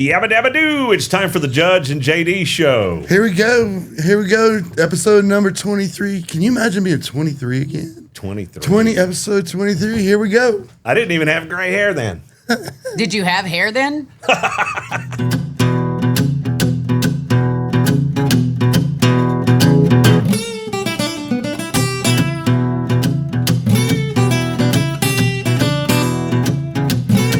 Yabba dabba doo! It's time for the Judge and JD show. Here we go. Episode number 23. Can you imagine being 23 again? 23. Episode 23. Here we go. I didn't even have gray hair then. Did you have hair then?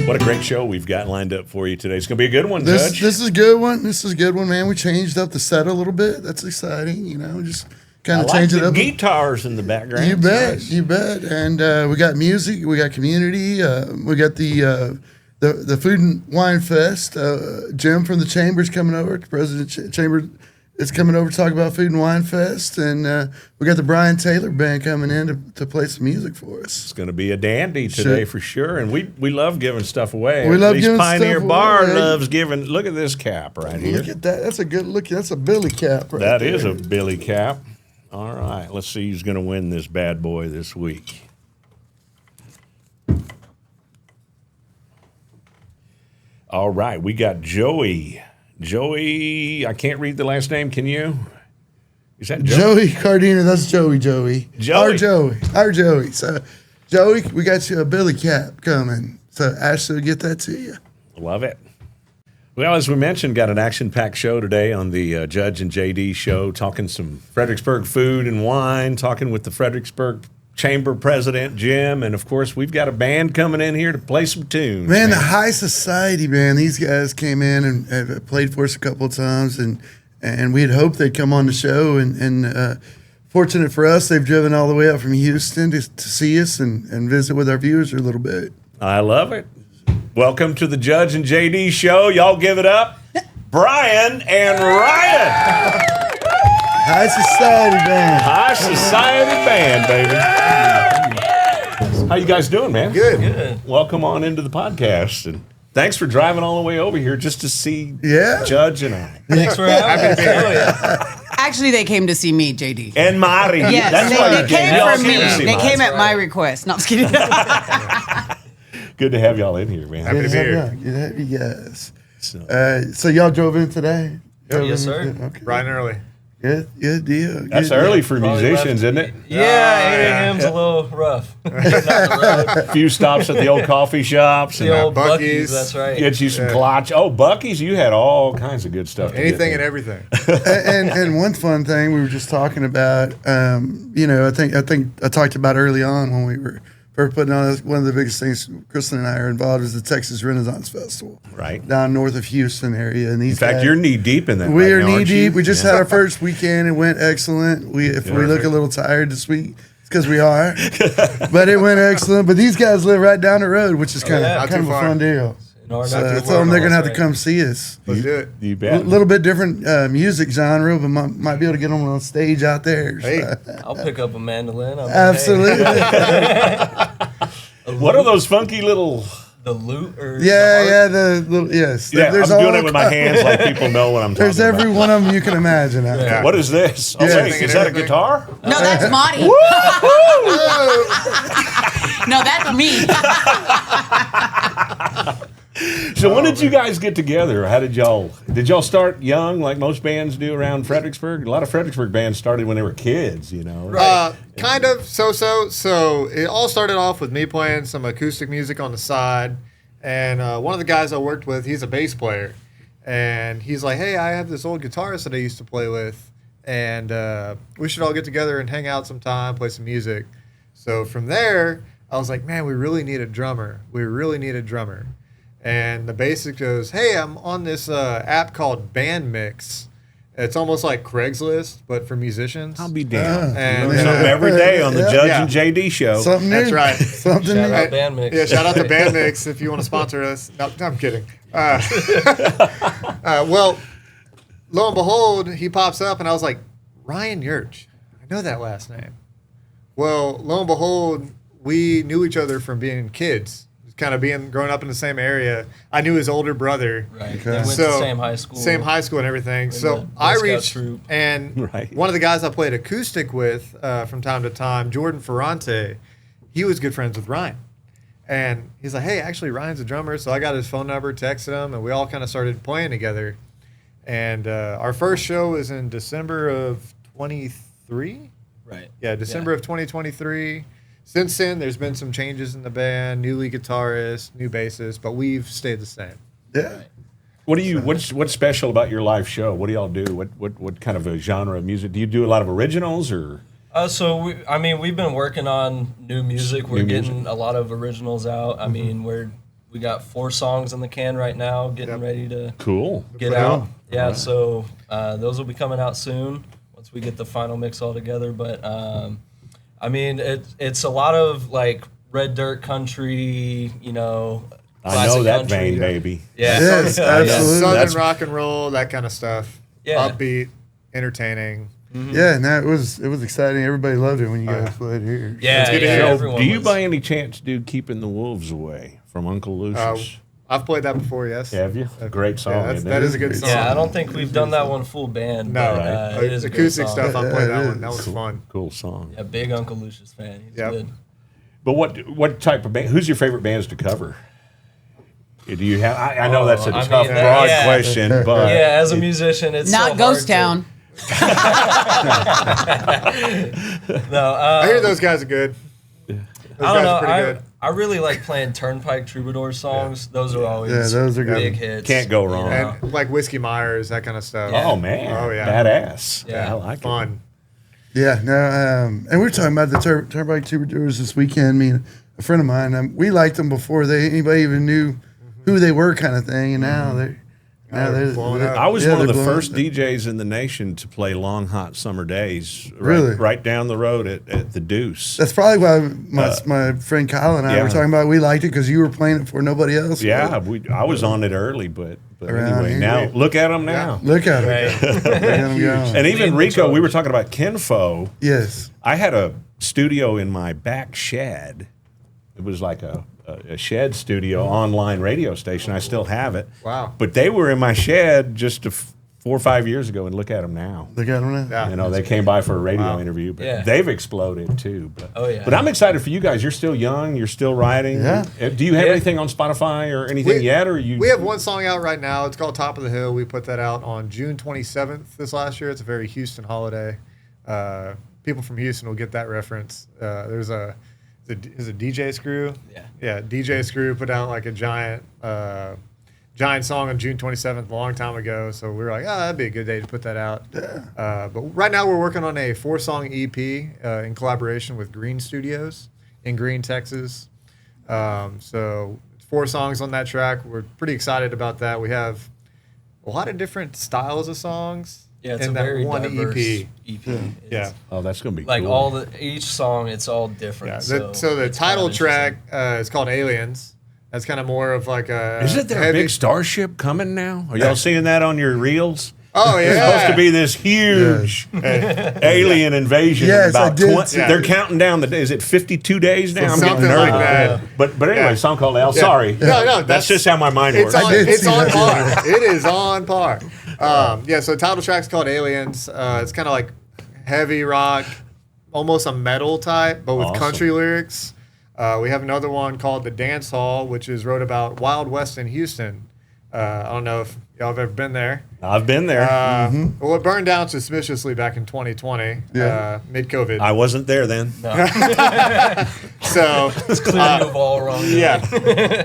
What a great show we've got lined up for you today. It's going to be a good one, Judge. This is a good one. This is a good one, man. We changed up the set a little bit. That's exciting. You know, just kind of change it up. Guitars in the background. You bet. Nice. You bet. And we got music. We got community. We got the Food and Wine Fest. Jim from the Chamber's coming over. President Chamber is coming over to talk about Food and Wine Fest. And we got the Brian Taylor Band coming in to play some music for us. It's going to be a dandy today for sure. And we love giving stuff away. We love giving Pioneer stuff Bar away. loves giving. Look at this cap right here. Look at that. That's a good look. That's a Billy cap right That there. is a Billy cap. All right. Let's see who's going to win this bad boy this week. All right. We got Joey. Joey, I can't read the last name. Can you? Is that Joey Cardina? That's Joey. Our Joey. So, Joey, we got you a Billy cap coming. So, Ashley will get that to you. Love it. Well, as we mentioned, got an action-packed show today on the Judge and JD show, talking some Fredericksburg food and wine, talking with the Fredericksburg Chamber President, Jim, and, of course, we've got a band coming in here to play some tunes. Man, the High Society band, these guys came in and played for us a couple of times, and we had hoped they'd come on the show, and fortunate for us, they've driven all the way up from Houston to see us and visit with our viewers a little bit. I love it. Welcome to the Judge and JD show. Y'all give it up. Brian and Ryan. High Society band. High Society band, baby. How you guys doing, man? Good. Welcome on into the podcast, and thanks for driving all the way over here just to see Judge and I. Thanks for having me. Actually, they came to see me, JD. And Mari. Yes, That's why they came y'all for came me. to see They Mari. came at my request. No, I'm just kidding. Good to have y'all in here, man. Happy to be here. Good to have you guys. So y'all drove in today? Yes, sir. Okay. Bright and early. Good deal. That's Good early deal. for musicians, isn't it? Yeah, 8 a.m.'s a little rough. A few stops at the old coffee shops. The And old Buc-ee's. Buc-ee's, that's right. get you some clutch. Oh, Buc-ee's, you had all kinds of good stuff. Anything and everything. and one fun thing we were just talking about, I think I talked about early on when we were first putting on one of the biggest things Kristen and I are involved is the Texas Renaissance Festival, Right. down north of Houston area. And In fact, you're knee deep in that. we right are now, knee aren't you? deep. We just had our first weekend. It went excellent. If we look a little tired this week, it's because we are, but it went excellent. But these guys live right down the road, which is kind Not of too a far. fun deal. No, So I told them they're gonna have to come see us. Let's do it. You A bet. little bit different music genre, but might be able to get them on stage out there. So. Hey. I'll pick up a mandolin. Absolutely. What are those funky little? The lute or Yeah, the little, yes. Yeah, There's I'm doing all it with my kinds- hands like people know what I'm talking There's every about. one of them you can imagine. Out there. Yeah. What is this? Oh, Yeah. wait, is that a guitar? No, that's Monty. No, that's me. So when did you guys get together? How did y'all start young like most bands do around Fredericksburg? A lot of Fredericksburg bands started when they were kids, you know. Kind of so. So it all started off with me playing some acoustic music on the side. And one of the guys I worked with, he's a bass player. And he's like, hey, I have this old guitarist that I used to play with. And we should all get together and hang out sometime, play some music. So from there, I was like, man, we really need a drummer. And the bassist goes, hey, I'm on this app called Band Mix. It's almost like Craigslist, but for musicians. I'll be damned. And, Learn something every day on the Yeah. Judge Yeah. and JD show. Something new. That's right. Something Shout new. out Band Mix. Yeah, shout out to Band Mix if you want to sponsor us. No, I'm kidding. Well, lo and behold, he pops up, and I was like, Ryan Yurch. I know that last name. Well, lo and behold, we knew each other from being kids, kind of growing up in the same area. I knew his older brother. Right. Okay. They went to So, the same high school. Same high school and everything. In So the Boy I Scout reached, troop. and Right. one of the guys I played acoustic with from time to time, Jordan Ferrante, he was good friends with Ryan. And he's like, hey, actually, Ryan's a drummer. So I got his phone number, texted him, and we all kind of started playing together. And our first show was in December of 23. Right. Yeah, December of 2023. Since then, there's been some changes in the band, new lead guitarist, new bassist, but we've stayed the same. Yeah. What's special about your live show? What do y'all do? What kind of a genre of music? Do you do a lot of originals or? We've been working on new music. We're getting a lot of originals out. I mean, we got 4 songs in the can right now, getting ready to get out. Yeah, right. So those will be coming out soon once we get the final mix all together. But it's a lot of like red dirt country, I know that country. vein, baby. Yeah. Yes, absolutely. Southern rock and roll, that kind of stuff. Yeah. Upbeat, entertaining. Mm-hmm. Yeah, and it was exciting. Everybody loved it when you guys played here. Yeah, good to yeah. hear. Everyone Do you was- by any chance do "Keeping the Wolves Away" from Uncle Lucius? I've played that before, yes. Have you? Great song. Yeah, isn't that it? is a good song. Yeah, I don't think we've done that one full band. No, but, it is a good acoustic song. stuff. I Yeah, played it that is. one. That was fun. Cool song. Yeah, big Uncle Lucius fan. He's Yep. good. But what type of band? Who's your favorite bands to cover? Do you have? I know that's a I tough, mean, broad yeah. question, but Yeah, as a musician, it's Not so Ghost hard Town. No, I hear those guys are good. Those I don't guys are pretty know. good. I really like playing Turnpike Troubadour songs. Those are always those are good. big hits. Can't go wrong. And like Whiskey Myers, that kind of stuff. Yeah. oh man, Oh, yeah. badass. Yeah. I like it. Fun. Yeah, no, and we were talking about the Turnpike Troubadours this weekend. Me and a friend of mine, we liked them before anybody even knew who they were, kind of thing. And now they're blowing up. I was Yeah, one of the they're blowing first up. DJs in the nation to play Long Hot Summer Days Really? right down the road at the Deuce. That's probably why my friend Kyle and I yeah. were talking about. We liked it because you were playing it for nobody else. Yeah, I was on it early, but Around anyway, here. now look at them now. Look at it. Right. Look at 'em go. And even Leading the Rico, we charge. were talking about Kinfo. Yes. I had a studio in my back shed. It was like a shed studio, online radio station. I still have it. Wow. But they were in my shed just 4 or 5 years ago, and look at them now. Look at them now. Yeah. You know, they came by for a radio Wow. interview, but Yeah. they've exploded too. But, Oh, yeah. But I'm excited for you guys. You're still young. You're still writing. Yeah. Do you have Yeah. anything on Spotify or anything yet? Or you? We have one song out right now. It's called Top of the Hill. We put that out on June 27th this last year. It's a very Houston holiday. People from Houston will get that reference. There's a DJ Screw. Yeah. Yeah, DJ Screw put out like a giant song on June 27th a long time ago. So we were like, that'd be a good day to put that out. But right now we're working on a 4-song EP in collaboration with Green Studios in Green, Texas. So 4 songs on that track. We're pretty excited about that. We have a lot of different styles of songs Yeah, it's in a that very one diverse EP. It's Yeah. Oh, that's gonna be Like cool. each song, it's all different. Yeah. So the it's title kind of track is called Aliens. That's kind of more of like a. Isn't there a heavy- big starship coming now? Are y'all seeing that on your reels? Oh yeah. It's supposed to be this huge alien invasion. in Yes, I about did 20 see They're that. counting down the days. Is it 52 days now? I'm getting something nervous. like that. But anyway, Yeah. song called Al. Sorry. No, That's just how my mind It's works. on, did it's see on that. par. It is on par. Yeah, so the title track's called Aliens. It's kind of like heavy rock, almost a metal type, but with Awesome. country lyrics. We have another one called The Dance Hall, which is wrote about Wild West in Houston. I don't know if y'all have ever been there. I've been there. Well, it burned down suspiciously back in 2020, Yeah. mid-COVID. I wasn't there then. So It's clear you've all wrong. yeah,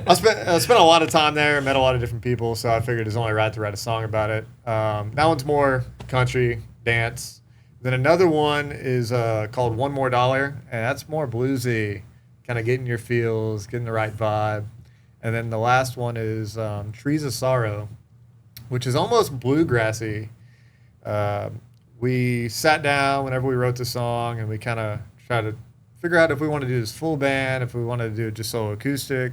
I spent a lot of time there, met a lot of different people, so I figured it's only right to write a song about it. That one's more country, dance. Then another one is called One More Dollar, and that's more bluesy, kind of getting your feels, getting the right vibe. And then the last one is Trees of Sorrow, which is almost bluegrassy. We sat down whenever we wrote the song, and we kind of tried to figure out if we want to do this full band, if we wanted to do it just solo acoustic.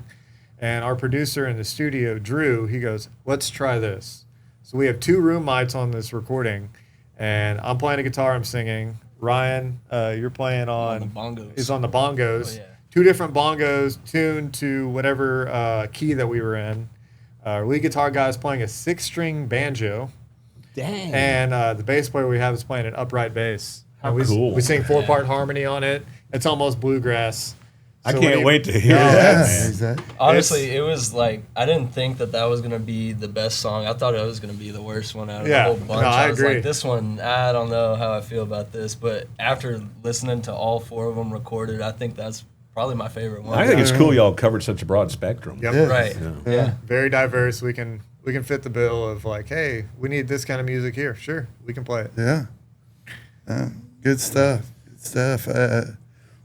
And our producer in the studio, Drew, he goes, let's try this. So we have 2 room mics on this recording, and I'm playing a guitar, I'm singing. Ryan, you're playing on the bongos. Is on the bongos. Oh, yeah. 2 different bongos tuned to whatever key that we were in. Our lead guitar guy is playing a 6-string banjo. Dang. And the bass player we have is playing an upright bass. How And we, cool. We sing 4-part harmony on it. It's almost bluegrass. I So can't wait to hear Yeah, that, Yes, man. exactly. Honestly, it was like I didn't think that was gonna be the best song. I thought it was gonna be the worst one out of Yeah, the whole bunch. no, I was agree. like, this one, I don't know how I feel about this, but after listening to all 4 of them recorded, I think that's probably my favorite one. I think it's cool y'all covered such a broad spectrum. Yep. Yeah. Right. Yeah. Very diverse. We can fit the bill of like, hey, we need this kind of music here. Sure, we can play it. Yeah. Good stuff. Good stuff.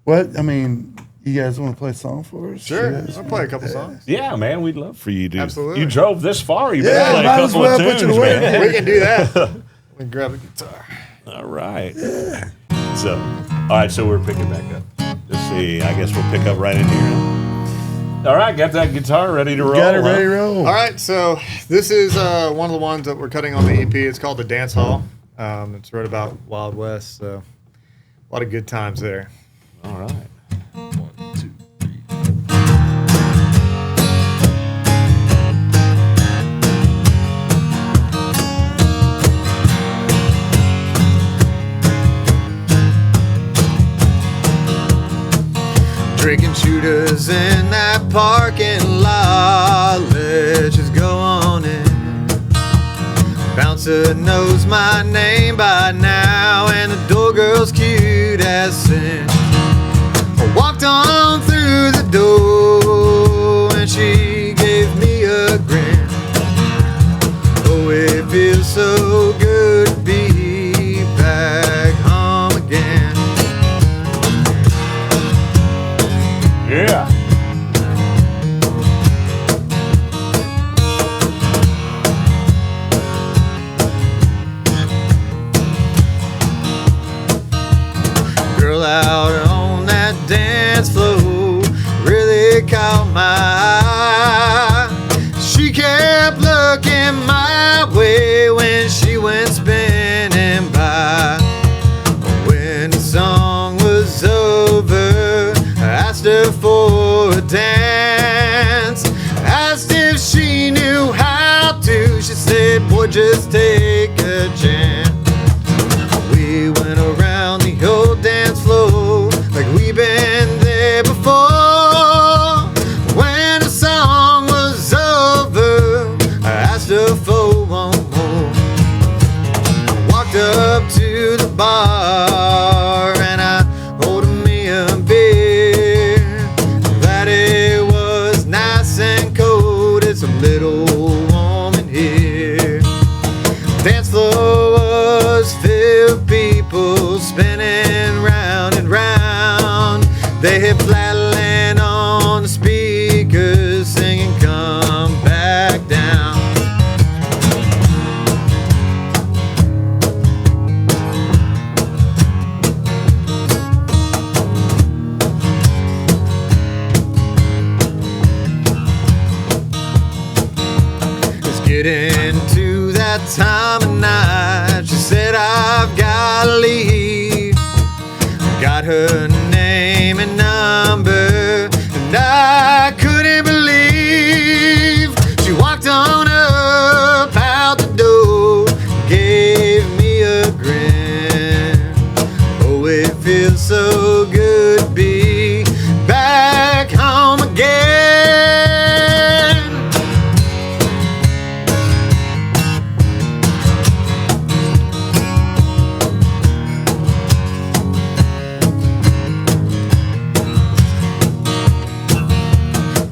What, I mean, you guys want to play a song for us? Sure, You guys I'll play a couple songs. Yeah, man, we'd love for you to. Absolutely. You drove this far. You better Yeah, play a might as couple well of put you tunes, to work. man. We can do that. We can grab a guitar. All right. All right, so we're picking back up. Let's see. I guess we'll pick up right in here. All right, got that guitar ready to roll. Got it huh? ready to roll. All right, so this is one of the ones that we're cutting on the EP. It's called The Dance Hall. It's wrote about Wild West, so a lot of good times there. All right. 1, 2, 3. Drinking shooters in that parking lot. Let's just go on in. Bouncer knows my name by now, and the door girl's cute as sin. I walked on through the door, and she gave me a grin. Oh, it feels so good to be back home again. Yeah. Girl out on that dance floor really caught my eye. She kept looking my way when she went spinning by. When the song was over, I asked her for a dance. Asked if she knew how to. She said, boy, just take a chance. We went around the old dance floor like we've been there before. When the song was over, I asked her for one more. Walked up to the bar and I ordered me a beer. That it was nice and cold, it's a little warm in here. Dance floor was filled with people spinning round and round. They hit flatland on the speakers singing come back down. It's getting to that time of night. She said, I've gotta leave. Got her name and number, and I couldn't believe she walked on up out the door, gave me a grin. Oh, it feels so good to be back home again.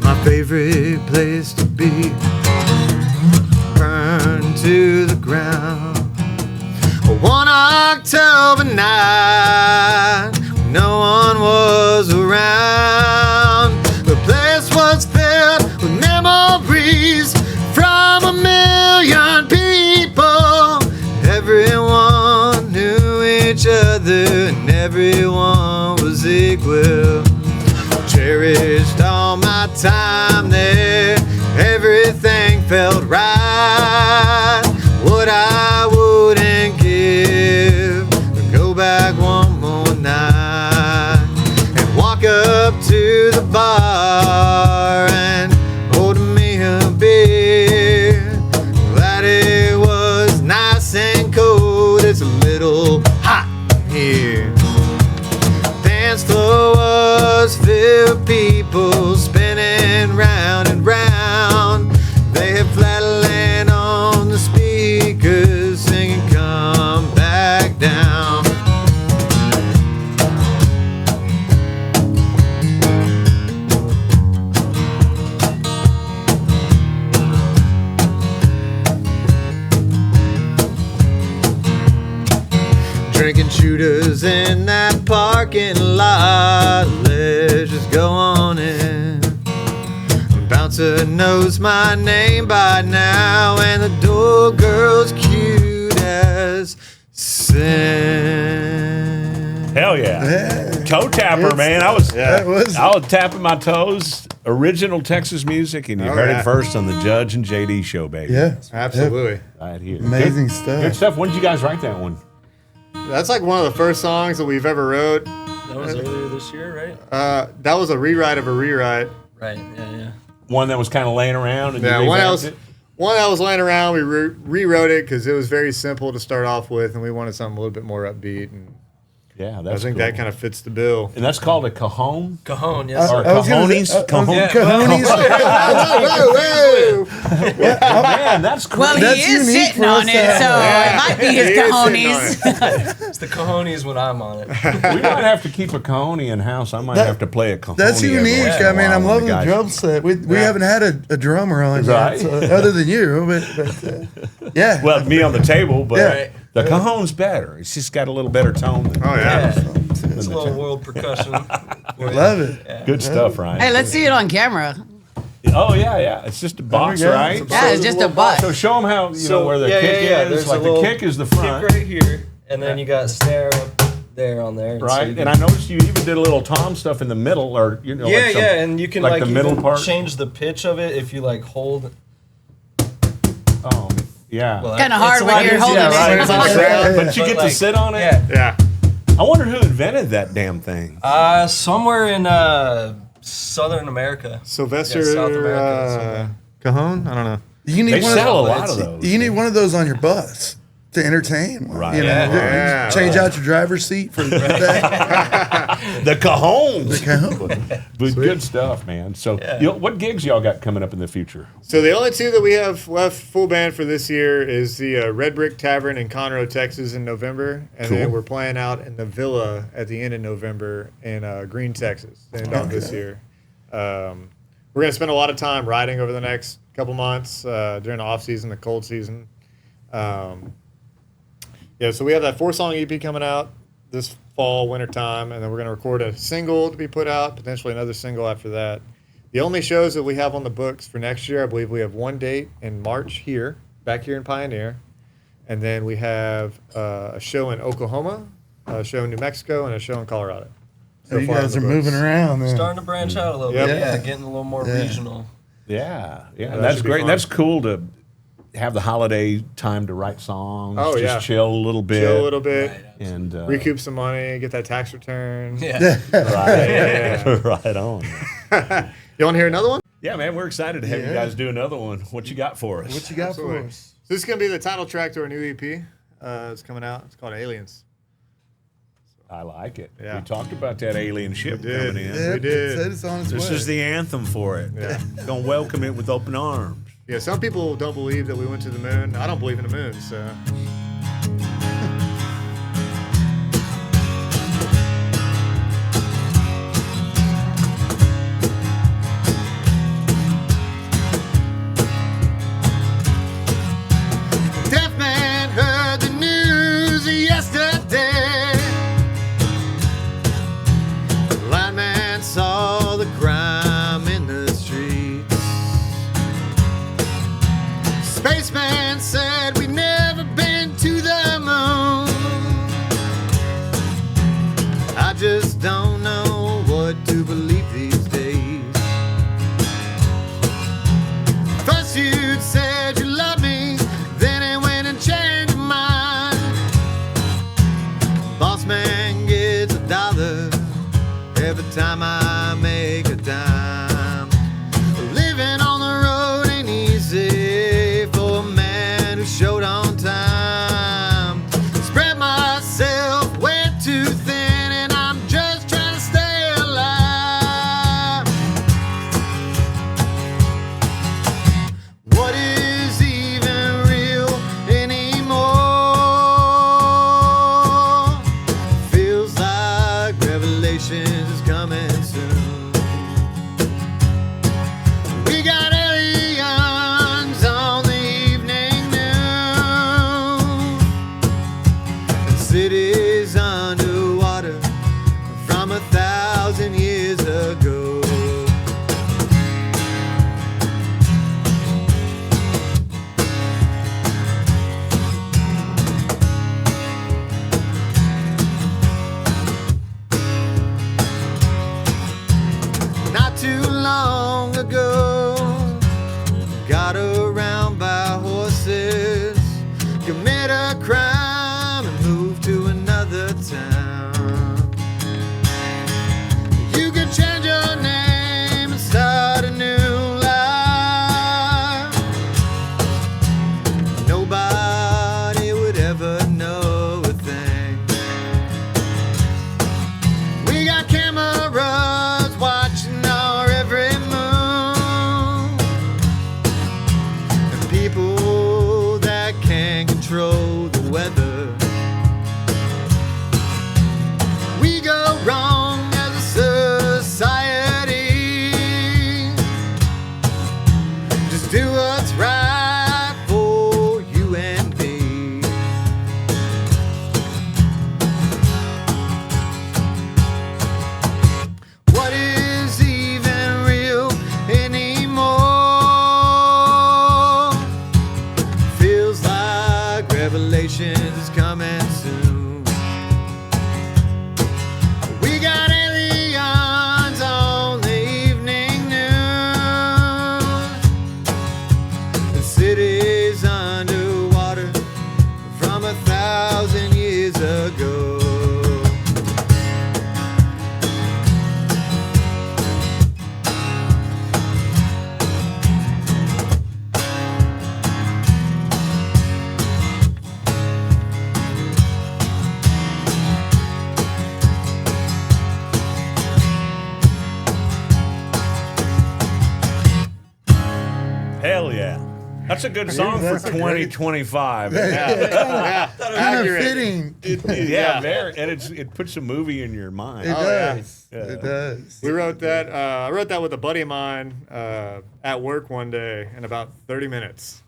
My favorite place to be, burned to the ground. One October night, no one was around. The place was filled with memories from a million people. Everyone knew each other and everyone was equal. Cherished all my time there, everything felt right. What I wouldn't give to go back one more night and walk up to the bar and order me a beer. Glad it was nice and cold, it's a little hot in here. Dance floor was filled with people people spinning round and round. They have flatland on the speakers singing, come back down. Drinking shooters in that parking lot. Let's just go on in. The bouncer knows my name by now, and the door girl's cute as sin. Hell yeah. Toe tapper, man. I was tapping my toes. Original Texas music, and you heard it first on the Judge and JD show, baby. Yeah, Absolutely. Right here. amazing stuff. Good stuff. When did you guys write that one? That's like one of the first songs that we've ever wrote. That was earlier this year, right? That was a rewrite of a rewrite. Right. Yeah. One that was kind of laying around. And Yeah, you one revamped it? that was laying around. We rewrote it because it was very simple to start off with, and we wanted something a little bit more upbeat. And Yeah, I that's think cool. that kind of fits the bill. And that's called a cajon? Cajon, yes. Or I was gonna cajones? say- Cajon? Cajones. Man, that's cool. Well, That's he is unique sitting for us on to it, have. so it might be his He is sitting on cojones. It's the cojones when I'm on it. We might have to keep a cajon in house. I might have to play a cajon. That's every unique. once in a I mean, while I'm when loving the guys- drum set. We haven't had a drummer on Right. yet, so, other than you, but yeah. Well, me on the table, but Yeah. the cajon's better. It's just got a little better tone. Than Oh, yeah. It's a little world percussion. Love it. Good stuff, Ryan. Hey, let's see it on camera. Oh, yeah. It's just a box, go. right? Yeah, it's just a butt. So show them how, you know, where the kick is. There's Like a the little kick is the front. Kick right here, and then you got snare up there on there. So Right, you and I noticed you even did a little tom stuff in the middle, or you know, yeah, like some, and you can like like the middle even part. change the pitch of it if you like hold. Oh, yeah. Well, Kinda it's hard a when lot you're easier holding when it. it's on the ground, But you get to like, sit on it. Yeah. Yeah. I wonder who invented that damn thing. Somewhere in Southern America. Sylvester Yeah, South America, Cajon? I don't know. You need They one sell a of lot of those. You need one of those on your bus to entertain. Right. You know, Yeah. change out your driver's seat for that. The cajon. Cajon. But good stuff, man. So, what gigs y'all got coming up in the future? So the only two that we have left full band for this year is the Red Brick Tavern in Conroe, Texas in November. And then Cool. we're playing out in the Villa at the end of November in Green, Texas, the end of this year. We're going to spend a lot of time riding over the next couple months during the off season, the cold season. So we have that 4-song EP coming out this fall, winter time, and then we're going to record a single to be put out, potentially another single after that. The only shows that we have on the books for next year, I believe we have one date in March here, back here in Pioneer, and then we have a show in Oklahoma, a show in New Mexico, and a show in Colorado. So you far on guys the are books. moving around. Man. Starting to branch out a little Yep. bit. Yeah. Yeah, getting a little more Yeah. regional. Yeah. that And that's should be great. fun. That's cool to have the holiday time to write songs. Oh, just yeah. chill a little bit. Chill a little bit, And recoup some money, get that tax return. Yeah. Right. Right on. You want to hear another one? Yeah, man, we're excited to have you Yeah. guys do another one. What you got for us? What you got Absolutely. for us? So this is going to be the title track to our new EP. It's coming out. It's called Aliens. I like it. Yeah. We talked about that alien ship We did. coming in. Yeah, We did. Said it's on its This way. is the anthem for it. Yeah. Gonna welcome it with open arms. Yeah, some people don't believe that we went to the moon. I don't believe in the moon, so. Deaf man heard the news yesterday. Blind man saw the crime in the streets. Spaceman said we've never been to the moon. I just don't know what to believe these days. First you said you loved me, then it went and changed your mind. Boss man gets $1 every time I make a dime. Living on the road ain't easy for a man who showed on time. Spread myself way too thin and I'm just trying to stay alive. Revelations is coming soon. We got aliens on the evening news. The city's underwater from 1,000 years ago. Hell yeah. That's a good song for That's a great- 2025. Yeah, Kind of accurate. fitting. Yeah, very. And it puts a movie in your mind. It yeah. does. It does. We wrote that. I wrote that with a buddy of mine at work one day in about 30 minutes.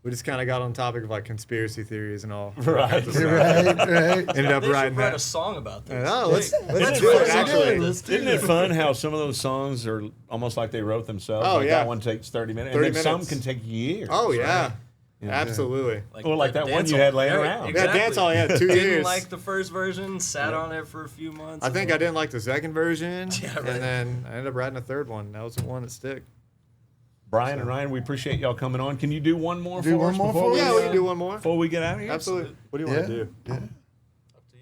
We just kind of got on the topic of like conspiracy theories and all. Right. Right. Ended up They should writing write a that. song about this. Oh, let's Isn't do it it. fun? Actually, Isn't it fun how some of those songs are almost like they wrote themselves? Oh, Like yeah. That one takes 30 minutes. 30 and then some minutes. can take years. oh yeah, Yeah. absolutely. Well, like that one dance you had hall. laying Yeah, around. Exactly. Yeah, dance hall, yeah, 2 Didn't years. like the first version, sat on it for a few months. I think I didn't like the second version, Yeah, right. and then I ended up writing a third one. That was the one that stuck. Brian and Ryan, we appreciate y'all coming on. Can you do one more Do for one us more before for we, us? Yeah, we can do one more. before we get out of here? Absolutely. What do you Yeah. want to do? Yeah. Up to you, man. What do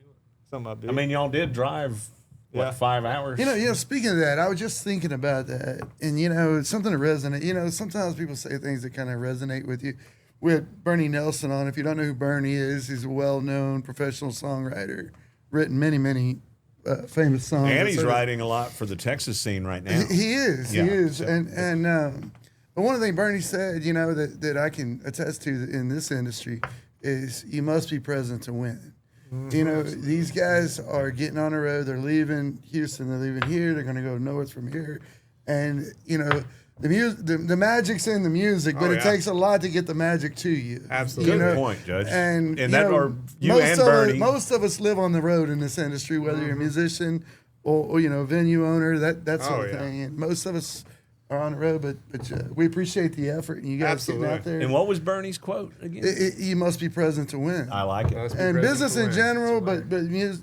you want? Something up, dude. I mean, y'all did drive, what, Yeah. 5 hours? You know, speaking of that, I was just thinking about that. And, it's something to resonate. Sometimes people say things that kind of resonate with you. We had Bernie Nelson on. If you don't know who Bernie is, he's a well-known professional songwriter, written many, many famous songs. and he's So- writing a lot for the Texas scene right now. He is. Yeah, He is. so- But one of the things Bernie said, that I can attest to in this industry is you must be present to win. These guys are getting on the road. They're leaving Houston. They're leaving here. They're going to go north from here. And, the magic's in the music, but Oh, it yeah. takes a lot to get the magic to you. Absolutely. Good point, Judge. And, that are you most and of Bernie. most of us live on the road in this industry, whether you're a musician or venue owner, that sort Oh, of yeah. thing. And most of us are on the road, but we appreciate the effort and you guys getting out there. And what was Bernie's quote again? You must be present to win. I like it. Must be And present business to in win. general, but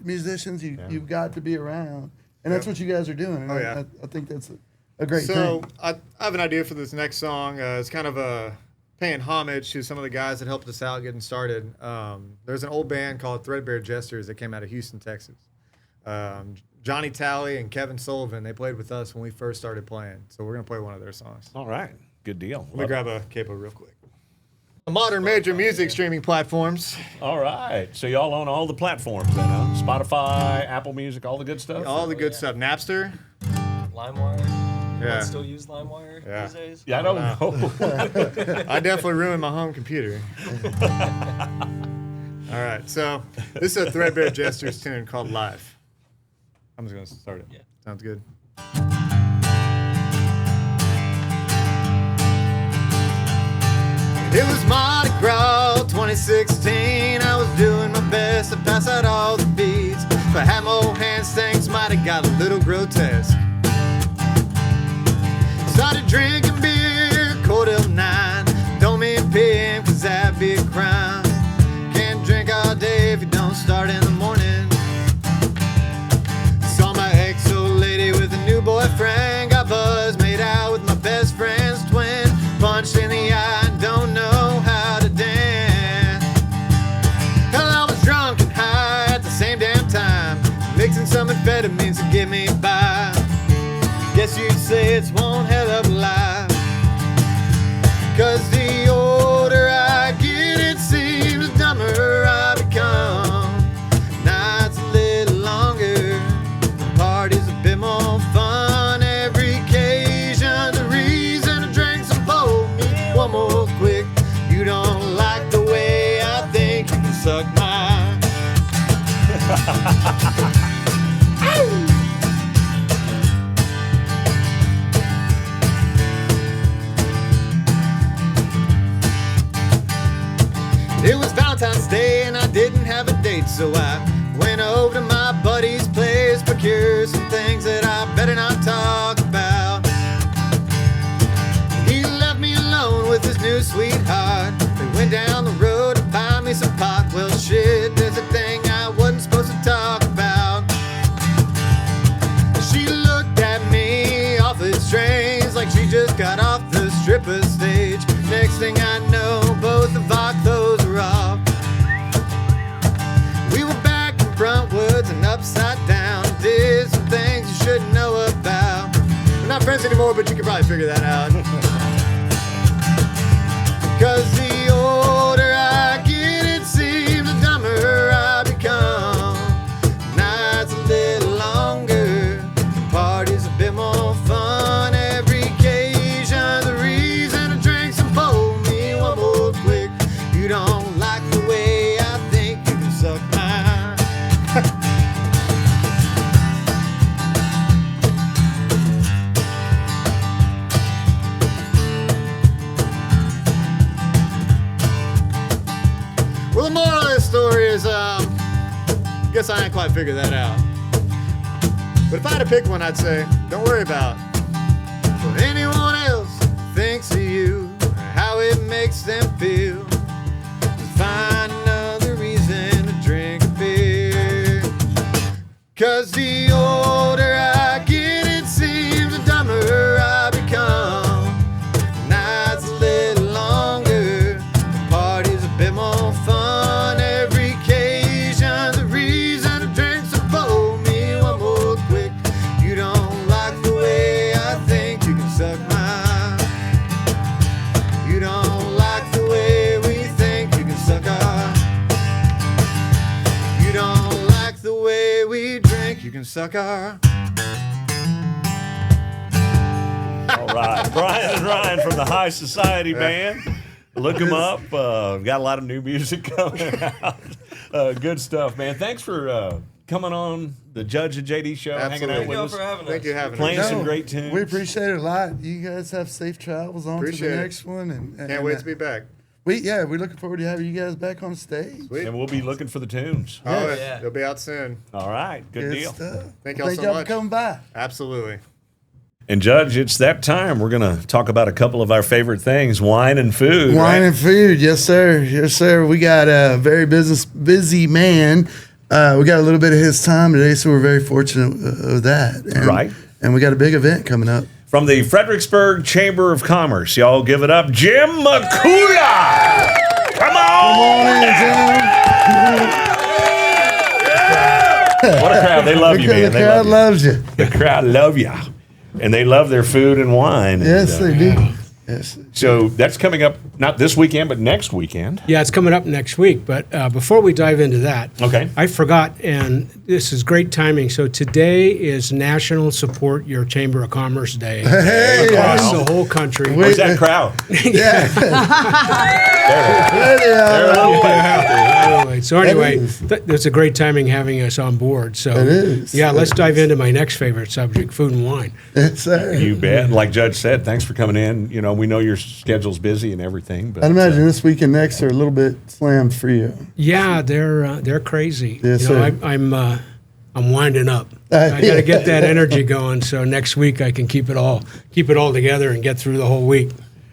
musicians, you've got to be around, and that's Yep. what you guys are doing. And Oh, yeah. I think that's a great So thing. I have an idea for this next song. It's kind of paying homage to some of the guys that helped us out getting started. There's an old band called Threadbare Jesters that came out of Houston, Texas. Johnny Talley and Kevin Sullivan, they played with us when we first started playing. So we're going to play one of their songs. All right. Good deal. Let me grab a capo real quick. Modern major music streaming platforms. All right. So y'all on all the platforms then, huh? Spotify, Apple Music, all the good stuff? All the good stuff. Napster. LimeWire. Yeah. Anyone still use LimeWire Yeah. these days? Yeah, I don't know. I definitely ruined my home computer. All right, so this is a Threadbare Jesters tune called Life. I'm just going to start it. Yeah. Sounds good. It was Mardi Gras 2016. I was doing my best to pass out all the beats. If I had more hands, things might have got a little grotesque. Started drinking beer, quarter till 9. Don't mean PM, cause that'd be a crime. Can't drink all day if you don't start in the morning. Saw my ex-old lady with a new boyfriend. Got buzzed, made out with my best friend's twin. Punched in the eye, don't know how to dance. Hell, I was drunk and high at the same damn time. Mixing some amphetamines to get me by. Guess you'd say it's one hell of a life. Cause the older I get, it seems the dumber I become. Nights a little longer, parties a bit more fun. Every occasion's a reason to drink some pour me one more quick. You don't like the way I think, you can suck mine. It was Valentine's Day and I didn't have a date, so I went over to my buddy's place, procured some things that I better not talk about. He left me alone with his new sweetheart. We went down the road to find anymore, but you can probably figure that out. Cause the older I get, it seems the dumber I become. Nights a little longer, parties a bit more fun. Every occasion, the reason to drink some pull me one more quick. You don't like the way I think, you can suck mine. Well, the moral of this story is, guess I ain't quite figured that out. But if I had to pick one, I'd say, don't worry about what anyone else thinks of you, or how it makes them feel. Just find another reason to drink a beer. Cause the older I get, it seems the dumber I become. Nights a little longer, the party's a bit more fun. Every occasion, the reason to drink so pull me one more quick. You don't like the way I think, you can suck mine. You don't like the way we think, you can suck our. You don't like the way we drink, you can suck our. All right, Brian and Ryan from the High Society Band. Look them up. Got a lot of new music coming out. Good stuff, man. Thanks for coming on the Judge and JD show, hanging out Absolutely. with Thank you us, for having us. Thank you for having playing us. some great tunes. We appreciate it a lot. You guys have safe travels on to Appreciate the it. next one. And Can't wait to be back. we're looking forward to having you guys back on stage. Sweet. And we'll be looking for the tunes. Oh, Yeah. yeah. They'll be out soon. All right, good deal. Stuff. Thank y'all Thank so y'all much. for coming by. Absolutely. And Judge, it's that time. We're going to talk about a couple of our favorite things, wine and food. Wine right? and food, yes sir, yes sir. We got a very busy man. We got a little bit of his time today, so we're very fortunate of that. And, Right. And we got a big event coming up. From the Fredericksburg Chamber of Commerce, y'all give it up, Jim Mikula. Come on! What a crowd. They love you, man. The They crowd love you. loves you. The crowd love you. And they love their food and wine. Yes, And, they do. Yes. So that's coming up not this weekend, but next weekend. Yeah, it's coming up next week. But before we dive into that, Okay. I forgot, and this is great timing. So today is National Support Your Chamber of Commerce Day Hey, across the whole country. Where's that crowd? yeah. There they are. Anyway, so anyway, is. it's a great timing having us on board. So It is. yeah, let's dive into my next favorite subject, food and wine. Yes, sir. You bet. Like Judge said, thanks for coming in. You know, we know your schedule's busy and everything, but I'd imagine this week and next are a little bit slammed for you. Yeah, they're crazy. Yes, you know, sir. I'm winding up. I got to get that energy going, so next week I can keep it all together and get through the whole week.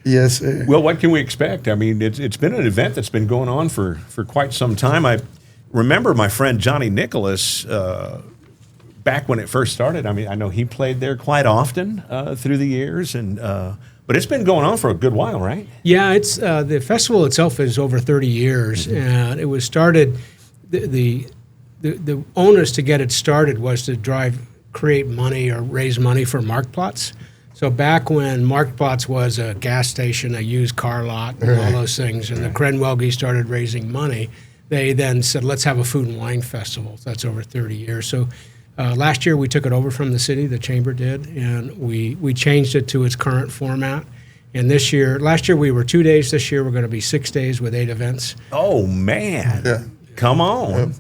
Yes, sir. well, what can we expect? I mean, it's been an event that's been going on for quite some time. I remember my friend Johnny Nicholas back when it first started. I mean, I know he played there quite often through the years, and but it's been going on for a good while, right? Yeah, it's the festival itself is over 30 years, and it was started. The onus to get it started was to create money or raise money for Marktplatz. So back when Marktplatz was a gas station, a used car lot, and all those things, and the Krenwelge started raising money, they then said, let's have a food and wine festival. That's over 30 years. So last year we took it over from the city, the chamber did, and we changed it to its current format. And last year we were 2 days. This year we're going to be 6 days with 8 events. Oh man, Yeah. come on!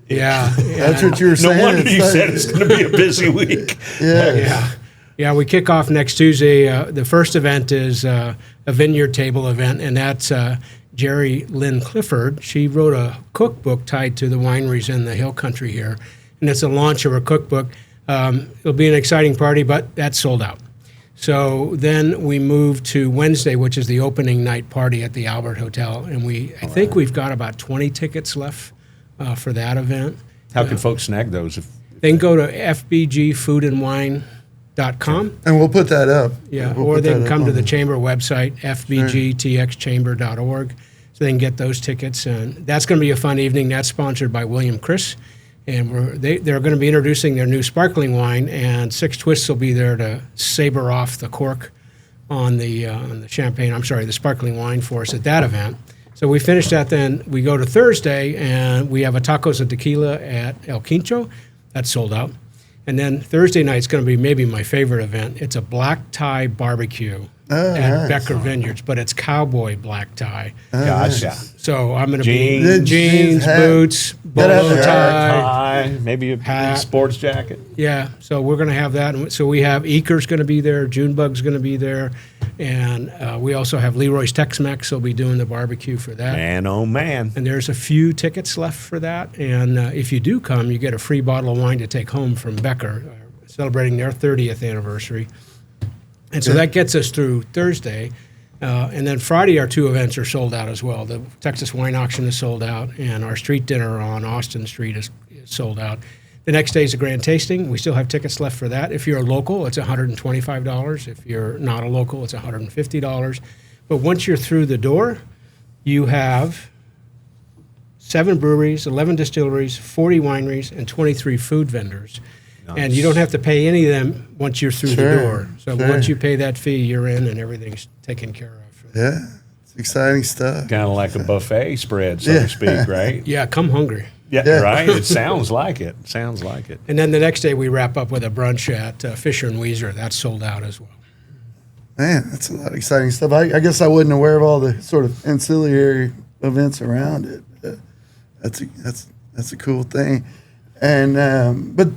Yeah. That's what you were No saying. wonder you said it's going to be a busy week. Yeah. Yeah, we kick off next Tuesday. The first event is a vineyard table event, and that's Jerry Lynn Clifford. She wrote a cookbook tied to the wineries in the hill country here, and it's a launch of her cookbook. It'll be an exciting party, but that's sold out. So then we move to Wednesday, which is the opening night party at the Albert Hotel, and I think we've got about 20 tickets left for that event. How can folks snag those? They can go to fbgfoodandwine.com. And we'll put that up. Yeah, We'll or put they that can up come to on the the- chamber website, fbgtxchamber.org, so they can get those tickets. And that's going to be a fun evening. That's sponsored by William Chris. and they're going to be introducing their new sparkling wine, and Six Twists will be there to saber off the cork on the champagne. I'm sorry, the sparkling wine for us at that event. So we finish that, then we go to Thursday, and we have a tacos and tequila at El Quincho. That's sold out. And then Thursday night's going to be maybe my favorite event. It's a black tie barbecue at nice. Becker Vineyards, but it's cowboy black tie. Gotcha. So I'm going to Jeans. be jeans, hat. boots, Gotta have bolo the tie. Maybe a Hat. sports jacket. Yeah, so we're going to have that. And so we have Eaker's going to be there, Junebug's going to be there, and we also have Leroy's Tex-Mex will be doing the barbecue for that. Man, oh man. And there's a few tickets left for that. And if you do come, you get a free bottle of wine to take home from Becker, celebrating their 30th anniversary. And so that gets us through Thursday. And then Friday, our 2 events are sold out as well. The Texas Wine Auction is sold out, and our street dinner on Austin Street is sold out. The next day is a grand tasting. We still have tickets left for that. If you're a local, it's $125. If you're not a local, it's $150. But once you're through the door, you have 7 breweries, 11 distilleries, 40 wineries, and 23 food vendors. Nice. And you don't have to pay any of them once you're through the Sure, door. So sure. once you pay that fee, you're in, and everything's taken care of. Yeah, it's exciting stuff. Kind of like a buffet spread, so to speak, right? Yeah, come hungry. Yeah, right. It sounds like it. Sounds like it. And then the next day we wrap up with a brunch at Fisher and Weezer. That's sold out as well. Man, that's a lot of exciting stuff. I guess I wasn't aware of all the sort of ancillary events around it. That's a cool thing. And but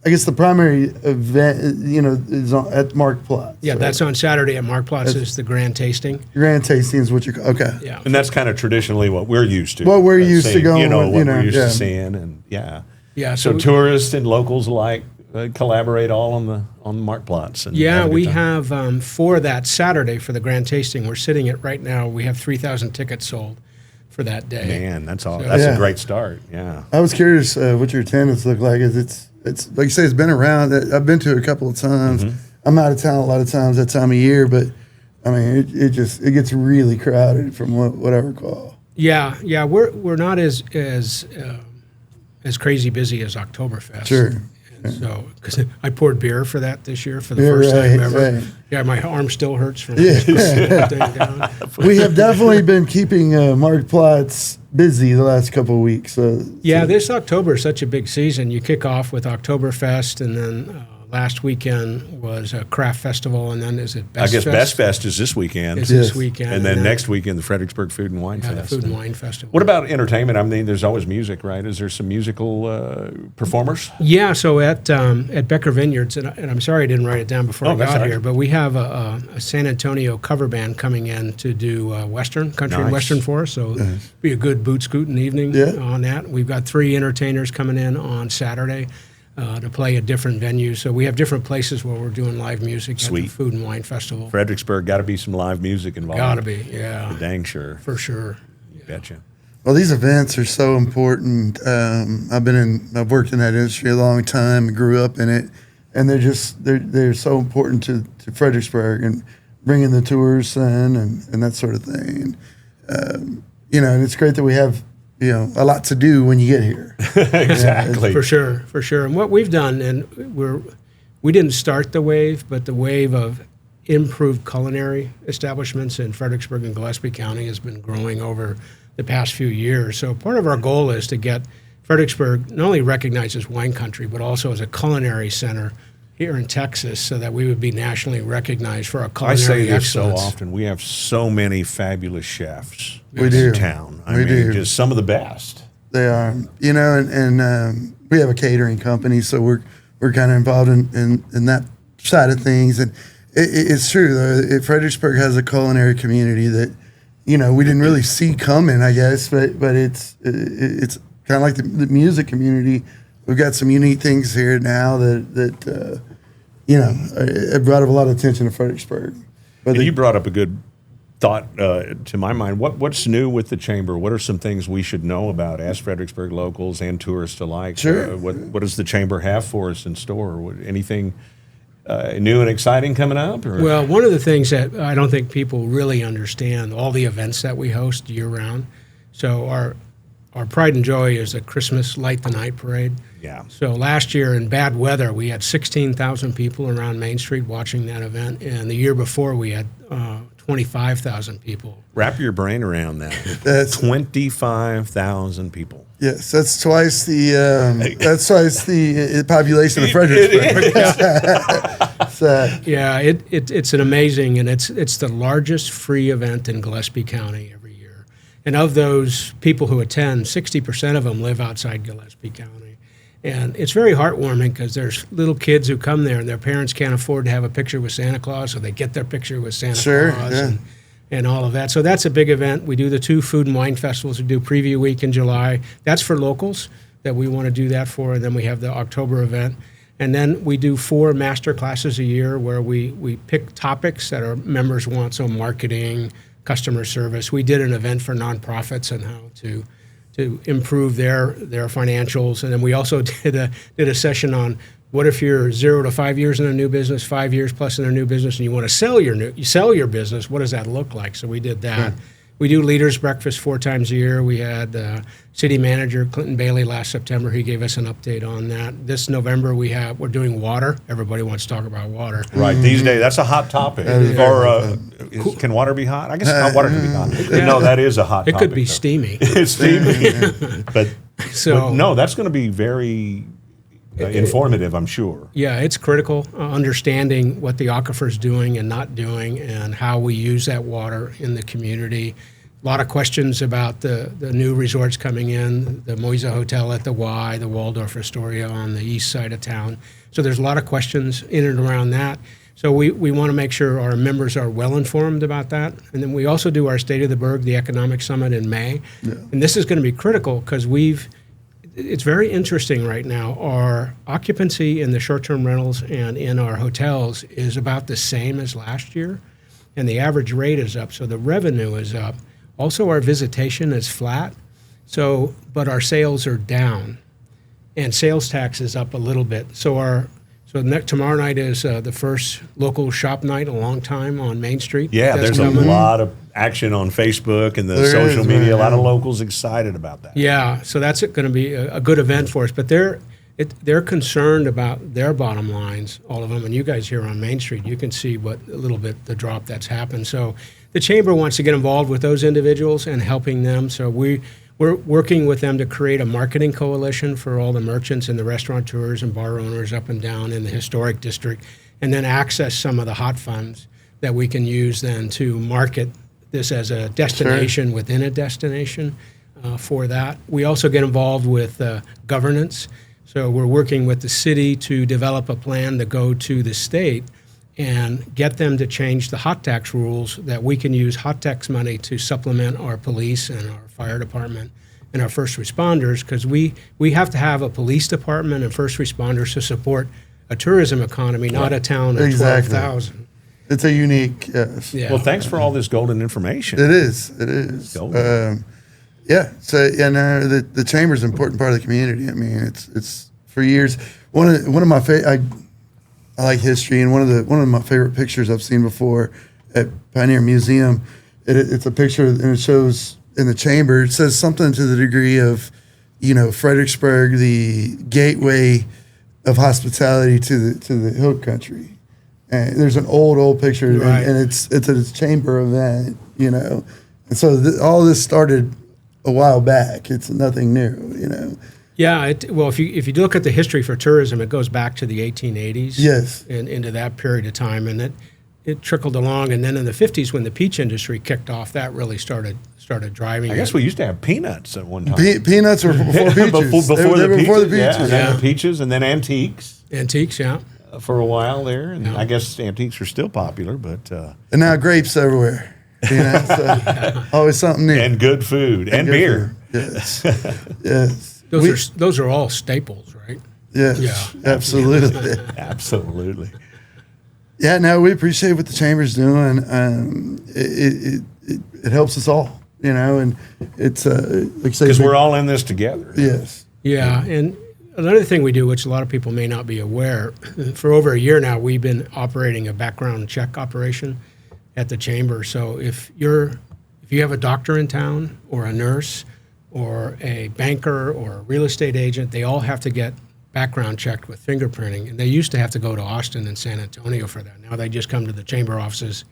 I guess the primary event, is at Mark Platts. Yeah, right? that's on Saturday at Mark Platts. Is the grand tasting. Grand tasting is what you're okay. Yeah. And that's kind of traditionally what we're used to. What we're used to seeing, going what with, we're used yeah. to seeing, and Yeah. So tourists and locals alike collaborate all on the Mark Platts. And Yeah, have a good we time. have for that Saturday for the grand tasting. We're sitting at right now. We have 3,000 tickets sold for that day. Man, that's all. That's Yeah. a great start. Yeah. I was curious what your attendance looked like. It's like you say, it's been around. I've been to it a couple of times. Mm-hmm. I'm out of town a lot of times that time of year, but I mean, it gets really crowded from what I recall. Yeah, we're not as crazy busy as Oktoberfest. Sure. And so, because I poured beer for that this year for the Yeah, first time right, ever. right. Yeah, my arm still hurts from Yeah. that thing down. We have definitely been keeping Mark Platts busy the last couple of weeks. Yeah, this October is such a big season. You kick off with Oktoberfest, and then last weekend was a craft festival, and then is it Best I guess Fest? Best Fest is this weekend. Is Yes. this weekend. And then next weekend, the Fredericksburg Food and Wine the Fest. Food and Wine Festival. What about entertainment? I mean, there's always music, right? Is there some musical performers? Yeah, so at Becker Vineyards, and I'm sorry I didn't write it down before I that's got all right. here, but we have a San Antonio cover band coming in to do Western, country and Nice. Western for us, so it'll be a good boot scooting evening Yeah. on that. We've got 3 entertainers coming in on Saturday to play at different venues, so we have different places where we're doing live music at Sweet. the Food and Wine Festival. Fredericksburg, got to be some live music involved. Gotta be, yeah, Dang sure. for sure. Betcha. Well, these events are so important. I've worked in that industry a long time and grew up in it, and they're so important to Fredericksburg and bringing the tourists in and that sort of thing. And it's great that we have a lot to do when you get here. Exactly. For sure. And what we've done, and we didn't start the wave, but the wave of improved culinary establishments in Fredericksburg and Gillespie County has been growing over the past few years. So part of our goal is to get Fredericksburg not only recognized as wine country, but also as a culinary center here in Texas, so that we would be nationally recognized for our I culinary say this so excellence. often. We have so many fabulous chefs We in do. town. I We mean, do. just some of the best. They are, and we have a catering company, so we're kind of involved in that side of things. And it's true, though. Fredericksburg has a culinary community that we didn't really see coming, I guess, but it's kind of like the music community. We've got some unique things here now that it brought up a lot of attention to Fredericksburg. But And you brought up a good thought to my mind. What's new with the chamber? What are some things we should know about as Fredericksburg locals and tourists alike? Sure. What does the chamber have for us in store? Anything new and exciting coming up? Or? Well, one of the things that I don't think people really understand, all the events that we host year round. So our pride and joy is the Christmas Light the Night Parade. Yeah. So last year in bad weather, we had 16,000 people around Main Street watching that event, and the year before we had 25,000 people. Wrap your brain around that. That's 25,000 people. Yes, that's twice the population of Fredericksburg. So, Yeah, it's an amazing, and it's the largest free event in Gillespie County every year. And of those people who attend, 60% of them live outside Gillespie County. And it's very heartwarming because there's little kids who come there and their parents can't afford to have a picture with Santa Claus, so they get their picture with Santa Sure, Claus yeah. and all of that. So that's a big event. We do the 2 food and wine festivals. We do Preview Week in July. That's for locals that we want to do that for. And then we have the October event. And then we do 4 master classes a year where we pick topics that our members want, so marketing, customer service. We did an event for nonprofits and how to improve their financials. And then we also did a session on what if you're 0 to 5 years in a new business, 5 years plus in a new business, and you want to sell your business. What does that look like? So we did that. We do leaders breakfast 4 times a year. We had city manager Clinton Bailey last September. He gave us an update on that. This November we're doing water. Everybody wants to talk about water. Right. These days, that's a hot topic. Can water be hot? I guess water can be hot. No, that is a hot It topic. could be though. steamy. It's steamy. but So no, that's going to be very informative, I'm sure. yeah, it's critical understanding what the aquifer's doing and not doing, and how we use that water in the community. A lot of questions about the new resorts coming in, the Moisa Hotel at the Y, the Waldorf Astoria on the east side of town. So there's a lot of questions in and around that. So we want to make sure our members are well informed about that. And then we also do our State of the Burg, the Economic Summit in May. Yeah. And this is going to be critical because it's very interesting right now. Our occupancy in the short-term rentals and in our hotels is about the same as last year, and the average rate is up, so the revenue is up. Also, our visitation is flat, but our sales are down, and sales tax is up a little bit. Tomorrow night is the first local shop night in a long time on Main Street. Yeah, That's there's a coming. lot of action on Facebook and the There social is, media. A lot of man. locals excited about that. Yeah, so that's going to be a good event for us. But they're concerned about their bottom lines, all of them. And you guys here on Main Street, you can see the drop that's happened. So the chamber wants to get involved with those individuals and helping them. So we're working with them to create a marketing coalition for all the merchants and the restaurateurs and bar owners up and down in the historic district, and then access some of the hot funds that we can use then to market this as a destination within a destination for that. We also get involved with governance. So we're working with the city to develop a plan to go to the state and get them to change the hot tax rules, that we can use hot tax money to supplement our police and our fire department and our first responders, because we have to have a police department and first responders to support a tourism economy, not a town of Exactly. 12,000. it's a unique, yes. Yeah. Well, thanks for all this golden information. It is. Golden. Yeah. So, no, the chamber's an important part of the community. I mean, it's for years. One of my I like history, and one of my favorite pictures I've seen before at Pioneer Museum. It's a picture, and it shows in the chamber. It says something to the degree of, Fredericksburg, the gateway of hospitality to the Hill Country. And there's an old picture, Right. and it's a chamber event, And so all this started a while back. It's nothing new, Yeah, well, if you look at the history for tourism, it goes back to the 1880s. Yes. And into that period of time, and it trickled along, and then in the 50s, when the peach industry kicked off, that really started driving. I guess we used to have peanuts at one time. Peanuts were before peaches. before They were before the Yeah, peaches. and then the peaches, and then antiques Antiques, yeah. for a while there. And Yeah. I guess antiques are still popular, but And now grapes everywhere. So always something new. and good food and good beer. food. Yes. Yes. Those are all staples, right? Yes. Yeah. Absolutely. Absolutely. Yeah. No, we appreciate what the chamber's doing. It helps us all, and it's like I say, Because we're all in this together. yes. Yeah, and another thing we do, which a lot of people may not be aware, for over a year now, we've been operating a background check operation at the chamber. So if you have a doctor in town or a nurse or a banker or a real estate agent, they all have to get background checked with fingerprinting. And they used to have to go to Austin and San Antonio for that. Now they just come to the chamber offices,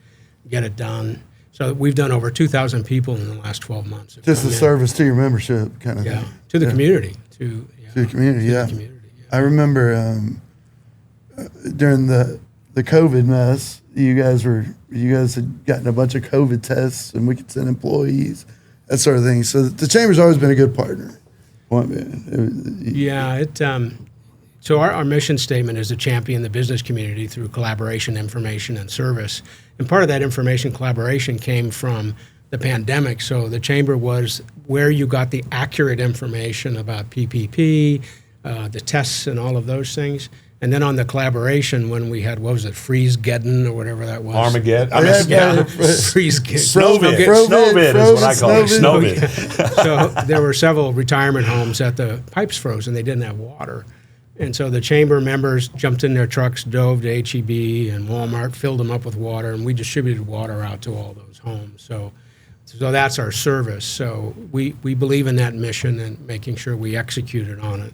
get it done. So we've done over 2,000 people in the last 12 months. Just a service to your membership kind of thing. To the community. To the community, to the community, I remember during the COVID mess, you guys had gotten a bunch of COVID tests, and we could send employees, that sort of thing. So the chamber's always been a good partner. So our mission statement is to champion the business community through collaboration, information, and service. And part of that information collaboration came from the pandemic. So the chamber was where you got the accurate information about PPP, the tests and all of those things. And then on the collaboration, when we had, what was it, Freeze-geddon or whatever that was. Armageddon. Freeze-geddon. Snowvid is what I call it. Snowvid. So there were several retirement homes that the pipes froze and they didn't have water. And so the chamber members jumped in their trucks, dove to H-E-B and Walmart, filled them up with water, and we distributed water out to all those homes. So that's our service. So we believe in that mission and making sure we executed on it.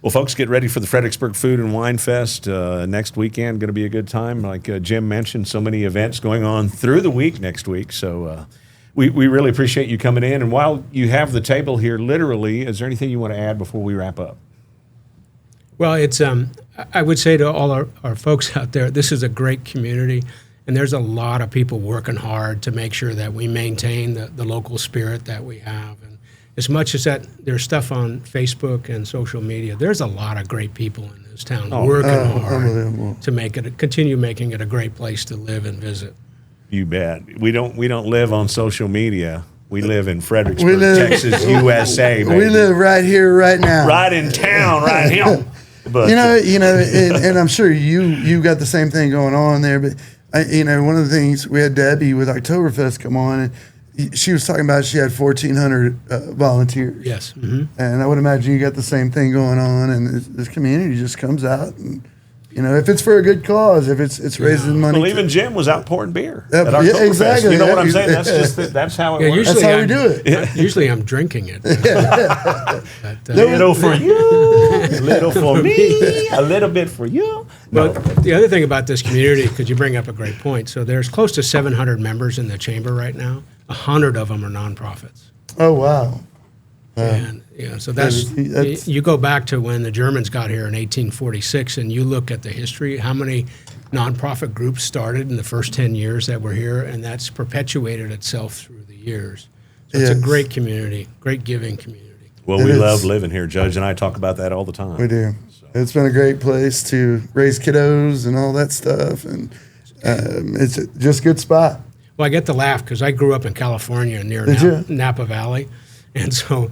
Well, folks, get ready for the Fredericksburg Food and Wine Fest next weekend. Going to be a good time. Like Jim mentioned, so many events going on through the week next week. So we really appreciate you coming in. And while you have the table here, literally, is there anything you want to add before we wrap up? Well, it's I would say to all our folks out there, this is a great community, and there's a lot of people working hard to make sure that we maintain the local spirit that we have. And as much as that there's stuff on Facebook and social media, there's a lot of great people in this town working hard to continue making it a great place to live and visit. You bet. We don't live on social media. We live in Fredericksburg, Texas, USA. Baby. We live right here, right now, right in town, right here. But and I'm sure you got the same thing going on there. But one of the things we had Debbie with Oktoberfest come on, and she was talking about she had 1,400 volunteers. Yes, mm-hmm. And I would imagine you got the same thing going on, and this community just comes out and. If it's for a good cause, if it's raising money. Well, even Jim was out pouring beer at Oktoberfest. Exactly. You know what I'm saying? That's how it works. That's how we do it. Usually I'm drinking it. A little for you, a little for me, a little bit for you. But the other thing about this community, because you bring up a great point, so there's close to 700 members in the chamber right now. 100 of them are nonprofits. Oh, wow. And so that's you go back to when the Germans got here in 1846, and you look at the history, how many nonprofit groups started in the first 10 years that were here, and that's perpetuated itself through the years. So it's a great community, great giving community. Well, we love living here. Judge and I talk about that all the time. We do. So. It's been a great place to raise kiddos and all that stuff, and it's just a good spot. Well, I get to laugh because I grew up in California near Napa Valley. And so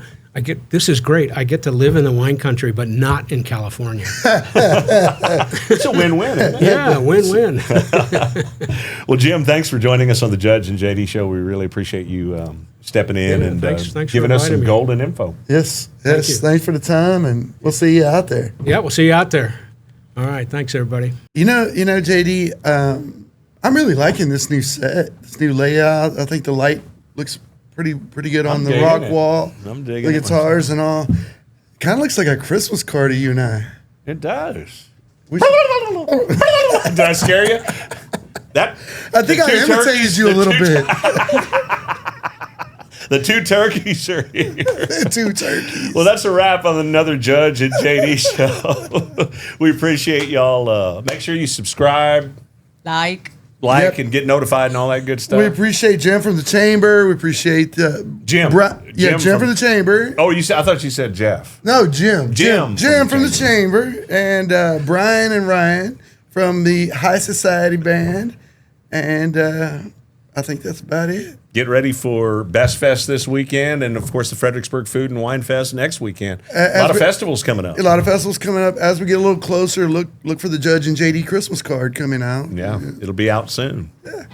this is great. I get to live in the wine country, but not in California. It's a win-win, isn't it? Yeah, win-win. Well, Jim, thanks for joining us on the Judge and JD Show. We really appreciate you stepping in and thanks giving us some golden info. Yes. Thanks for the time, and we'll see you out there. Yeah, we'll see you out there. All right, thanks, everybody. JD, I'm really liking this new set, this new layout. I think the light looks pretty good on the rock wall. I'm digging the guitars and all. Kind of looks like a Christmas card of you and I. It does. Did I scare you? I think I imitated you a little bit. The two turkeys are here. The two turkeys. Well, that's a wrap on another Judge and JD show. We appreciate y'all. Make sure you subscribe, Like, and get notified and all that good stuff. We appreciate Jim from the chamber. We appreciate Jim. Jim from the chamber. Oh, I thought you said Jeff. No, Jim. Jim from the chamber, and Brian and Ryan from the High Society Band, and I think that's about it. Get ready for Best Fest this weekend, and of course the Fredericksburg Food and Wine Fest next weekend. A lot of festivals coming up. A lot of festivals coming up. As we get a little closer, look for the Judge and JD Christmas card coming out. Yeah, it'll be out soon. Yeah.